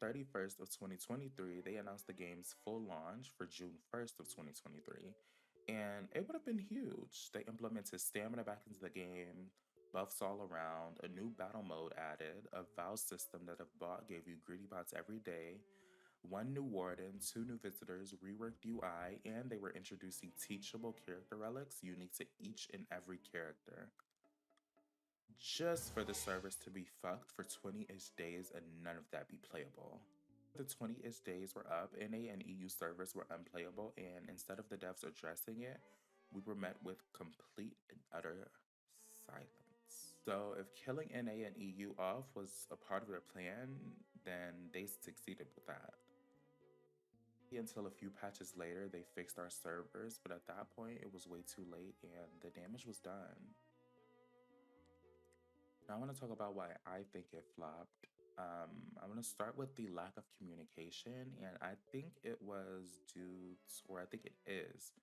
31st of 2023, they announced the game's full launch for June 1st of 2023. And it would have been huge. They implemented stamina back into the game, buffs all around, a new battle mode added, a vow system that if bought gave you greedy bots every day, one new warden, two new visitors, reworked UI, and they were introducing teachable character relics unique to each and every character. Just for the servers to be fucked for 20-ish days and none of that be playable. The 20-ish days were up, NA and EU servers were unplayable, and instead of the devs addressing it, we were met with complete and utter silence. So if killing NA and EU off was a part of their plan, then they succeeded with that. Until a few patches later, they fixed our servers, but at that point, it was way too late and the damage was done. Now I want to talk about why I think it flopped. I'm going to start with the lack of communication, and I think it was due to, or I think it is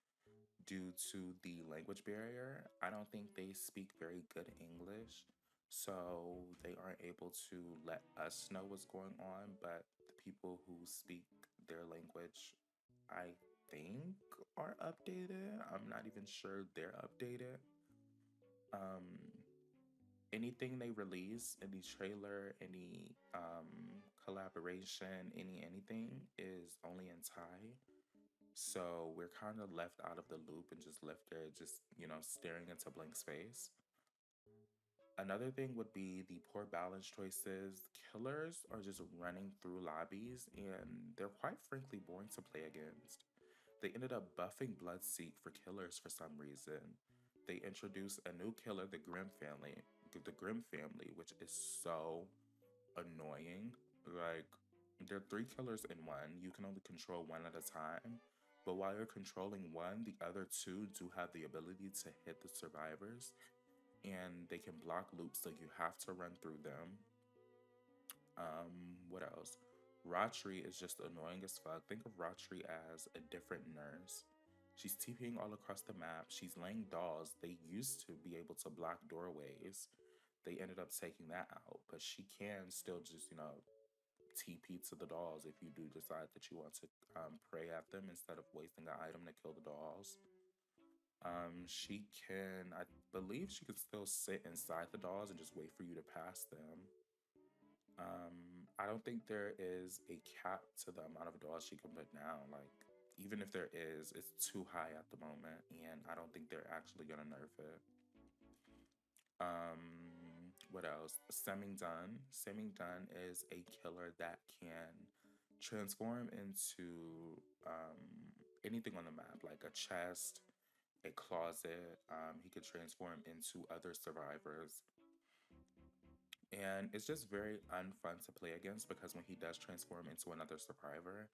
due to the language barrier. I don't think they speak very good English, so they aren't able to let us know what's going on, but the people who speak their language, I think, are updated. I'm not even sure they're updated. Um, Anything they release, any trailer, any collaboration, anything is only in Thai. So we're kind of left out of the loop and just left there, just, staring into blank space. Another thing would be the poor balance choices. Killers are just running through lobbies and they're quite frankly boring to play against. They ended up buffing Bloodseek for killers for some reason. They introduced a new killer, the Grim family, which is so annoying. Like, there are three killers in one. You can only control one at a time. But while you're controlling one, the other two do have the ability to hit the survivors and they can block loops, so you have to run through them. What else? Ratri is just annoying as fuck. Think of Ratri as a different nurse. She's TPing all across the map. She's laying dolls. They used to be able to block doorways. They ended up taking that out, but she can still just, TP to the dolls if you do decide that you want to pray at them instead of wasting an item to kill the dolls. She can, I believe she could still sit inside the dolls and just wait for you to pass them. I don't think there is a cap to the amount of dolls she can put down. Like, even if there is, it's too high at the moment, and I don't think they're actually gonna nerf it. What else? Semming Dun is a killer that can transform into anything on the map, like a chest, a closet. He could transform into other survivors. And it's just very unfun to play against because when he does transform into another survivor,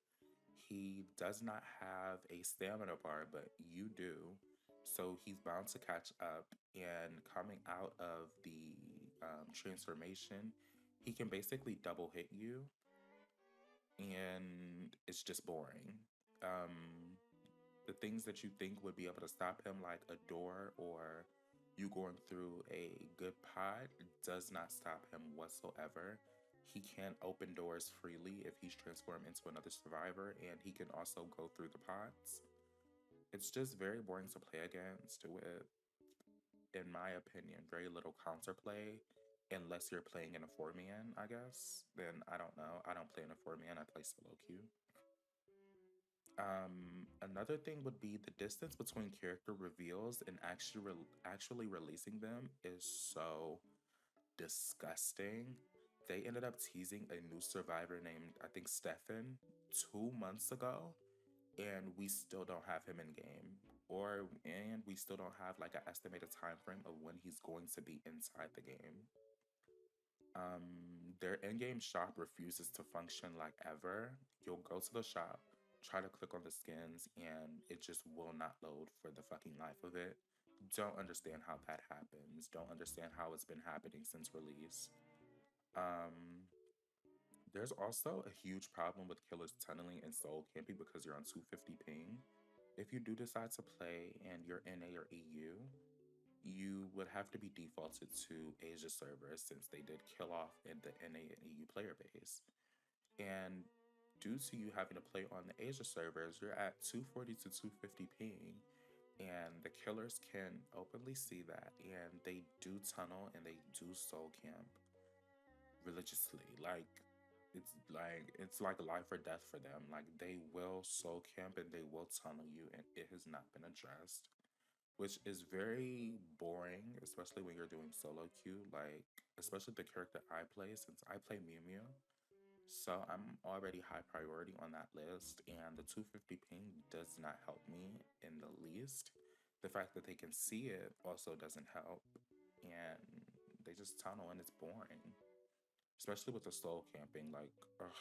he does not have a stamina bar, but you do. So he's bound to catch up. And coming out of the transformation, he can basically double hit you. And it's just boring. Um, the things that you think would be able to stop him, like a door or you going through a good pod, does not stop him whatsoever. He can open doors freely if he's transformed into another survivor, and he can also go through the pods. It's just very boring to play against with, in my opinion, very little counterplay. Unless you're playing in a 4-man, I guess. Then I don't know. I don't play in a 4-man, I play solo queue. Another thing would be the distance between character reveals and actually releasing them is so disgusting. They ended up teasing a new survivor named, I think, Stefan 2 months ago, and we still don't have him in game. And we still don't have like an estimated time frame of when he's going to be inside the game. Their in-game shop refuses to function like ever. You'll go to the shop, try to click on the skins, and it just will not load for the fucking life of it. Don't understand how that happens. Don't understand how it's been happening since release. Um, there's also a huge problem with killers tunneling and soul camping because you're on 250 ping. If you do decide to play and you're NA or EU, you would have to be defaulted to Asia servers since they did kill off in the NA and EU player base. And due to you having to play on the Asia servers, you're at 240 to 250 ping. And the killers can openly see that. And they do tunnel and they do soul camp religiously. It's like life or death for them. Like they will soul camp and they will tunnel you, and it has not been addressed, which is very boring, especially when you're doing solo queue. Like especially the character I play, since I play Mew Mew, so I'm already high priority on that list, and the 250 ping does not help me in the least. The fact that they can see it also doesn't help, and they just tunnel and it's boring, especially with the soul camping. Like, ugh,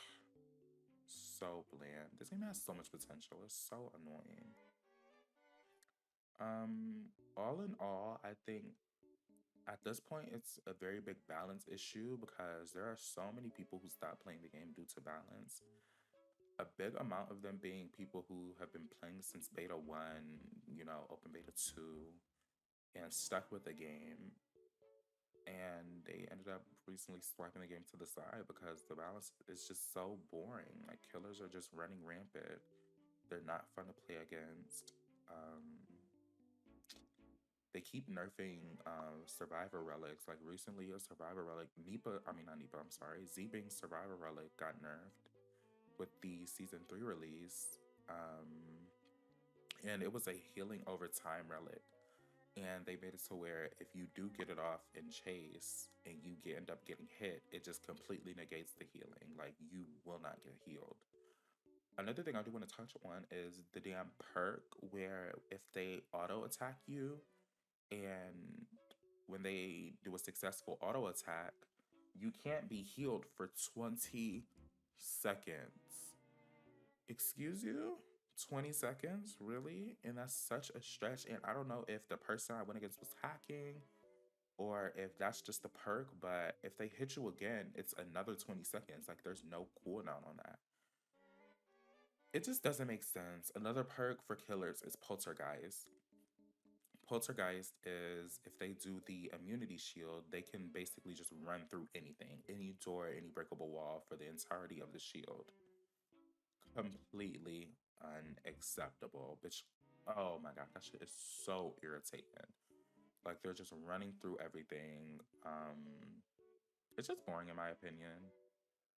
so bland. This game has so much potential. It's so annoying. All in all, I think at this point it's a very big balance issue because there are so many people who stop playing the game due to balance. A big amount of them being people who have been playing since beta 1, open beta 2, and stuck with the game. And they ended up recently swiping the game to the side because the balance is just so boring. Like, killers are just running rampant. They're not fun to play against. They keep nerfing survivor relics. Like, recently, a survivor relic, not Nipa, I'm sorry, Z-Bing's survivor relic got nerfed with the season 3 release. And it was a healing over time relic. And they made it to where if you do get it off in chase and you end up getting hit, it just completely negates the healing. Like, you will not get healed. Another thing I do want to touch on is the damn perk where if they auto attack you and when they do a successful auto attack, you can't be healed for 20 seconds. Excuse you? 20 seconds? Really? And that's such a stretch. And I don't know if the person I went against was hacking or if that's just the perk, but if they hit you again, it's another 20 seconds. Like, there's no cooldown on that. It just doesn't make sense. Another perk for killers is Poltergeist. Poltergeist is if they do the immunity shield, they can basically just run through anything, any door, any breakable wall for the entirety of the shield. Completely unacceptable. Bitch, oh my god, that shit is so irritating. Like they're just running through everything. It's just boring in my opinion.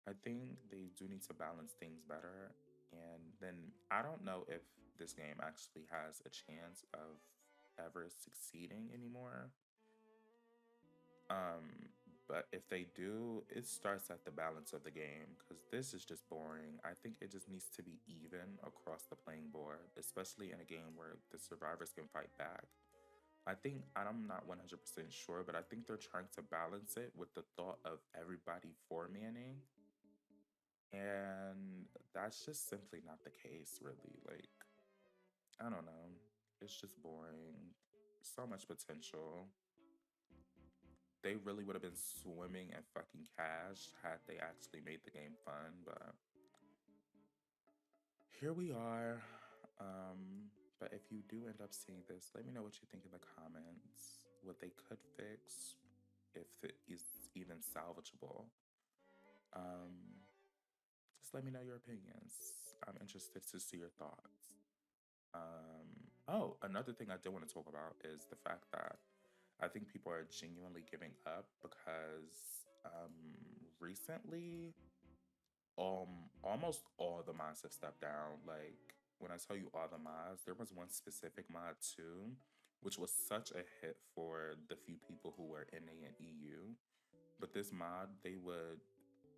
I think they do need to balance things better. And then I don't know if this game actually has a chance of ever succeeding anymore. Um, but if they do, it starts at the balance of the game because this is just boring. I think it just needs to be even across the playing board, especially in a game where the survivors can fight back. I'm not 100% sure, but I think they're trying to balance it with the thought of everybody four manning. And that's just simply not the case, really. Like, I don't know. It's just boring. So much potential. They really would have been swimming in fucking cash had they actually made the game fun, but here we are. But if you do end up seeing this, let me know what you think in the comments. What they could fix, if it is even salvageable. Um, just let me know your opinions. I'm interested to see your thoughts. Another thing I did want to talk about is the fact that I think people are genuinely giving up because recently, almost all the mods have stepped down. Like when I tell you all the mods, there was one specific mod too, which was such a hit for the few people who were NA and EU. But this mod, they would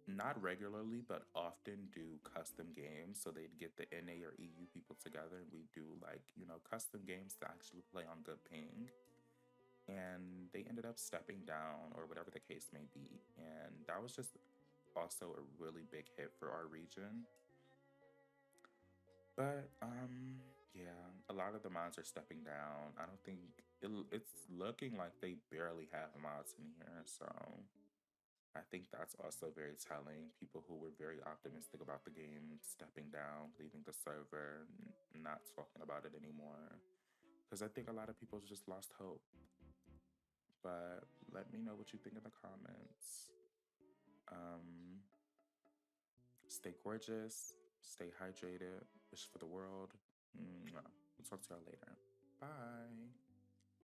not regularly, but often do custom games. So they'd get the NA or EU people together and we do like, custom games to actually play on good ping. And they ended up stepping down or whatever the case may be. And that was just also a really big hit for our region. But yeah, a lot of the mods are stepping down. I don't think it's looking like they barely have mods in here, so I think that's also very telling. People who were very optimistic about the game stepping down, leaving the server, not talking about it anymore. Because I think a lot of people just lost hope. But let me know what you think in the comments. Um, Stay gorgeous, stay hydrated, wish for the world. Mwah. We'll talk to y'all later. Bye.